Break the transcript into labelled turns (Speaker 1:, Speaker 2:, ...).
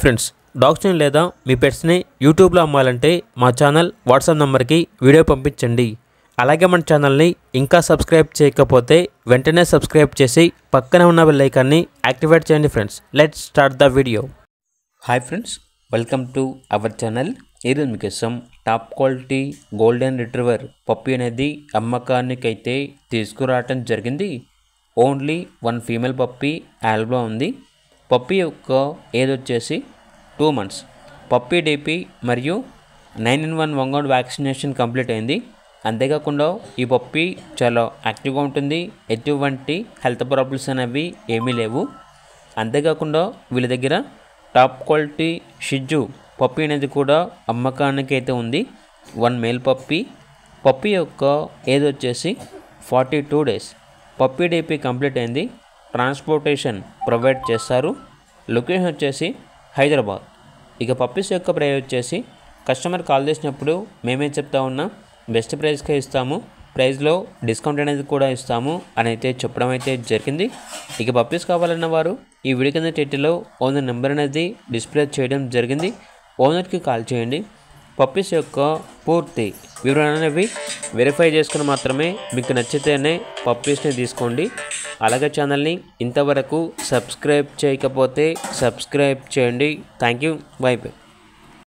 Speaker 1: Friends, డాగ్స్ని లేదా మీ పెట్స్ని యూట్యూబ్లో అమ్మాలంటే మా ఛానల్ వాట్సాప్ నెంబర్కి వీడియో పంపించండి. అలాగే మన ఛానల్ని ఇంకా సబ్స్క్రైబ్ చేయకపోతే వెంటనే సబ్స్క్రైబ్ చేసి పక్కనే ఉన్న బెల్ ఐకాన్ని యాక్టివేట్ చేయండి. Friends, let's start the video. Hi friends, welcome to our channel. ఈరోజు మీకోసం top quality golden retriever puppy అనేది అమ్మకానికైతే తీసుకురావటం జరిగింది. ఓన్లీ 1 ఫీమేల్ పప్పీ అవైలబుల్ ఉంది. పప్పీ యొక్క ఏజ్ వచ్చేసి 2 months. పప్పీ డీపీ మరియు 9-in-1 వంగౌట్ వ్యాక్సినేషన్ కంప్లీట్ అయింది. అంతేకాకుండా ఈ పప్పీ చాలా యాక్టివ్గా ఉంటుంది. ఎటువంటి హెల్త్ ప్రాబ్లమ్స్ అనేవి ఏమీ లేవు. అంతేకాకుండా వీళ్ళ దగ్గర టాప్ క్వాలిటీ షిజ్జు పప్పీ అనేది కూడా అమ్మకానికి అయితే ఉంది. 1 మేల్ పప్పీ. పప్పీ యొక్క ఏజ్ వచ్చేసి 42 days. పప్పీ డీపీ కంప్లీట్ అయింది. ట్రాన్స్పోర్టేషన్ ప్రొవైడ్ చేస్తారు. లొకేషన్ వచ్చేసి హైదరాబాద్. ఇక పప్పీస్ యొక్క ప్రైస్ వచ్చేసి కస్టమర్ కాల్ చేసినప్పుడు మేమేం చెప్తా ఉన్నాం, బెస్ట్ ప్రైస్కే ఇస్తాము, ప్రైస్లో డిస్కౌంట్ అనేది కూడా ఇస్తాము అని అయితే చెప్పడం అయితే జరిగింది. ఇక పప్పీస్ కావాలన్న వారు ఈ వీడియో కింద టైటిల్లో ఓనర్ నెంబర్ అనేది డిస్ప్లే చేయడం జరిగింది. ఓనర్కి కాల్ చేయండి. పప్పీస్ యొక్క పూర్తి వివరాలు అనేవి వెరిఫై చేసుకుని మాత్రమే మీకు నచ్చితేనే పప్పీస్ని తీసుకోండి. అలాగే ఛానల్ని ఇంతవరకు సబ్స్క్రైబ్ చేయకపోతే సబ్స్క్రైబ్ చేయండి. Thank you. By by.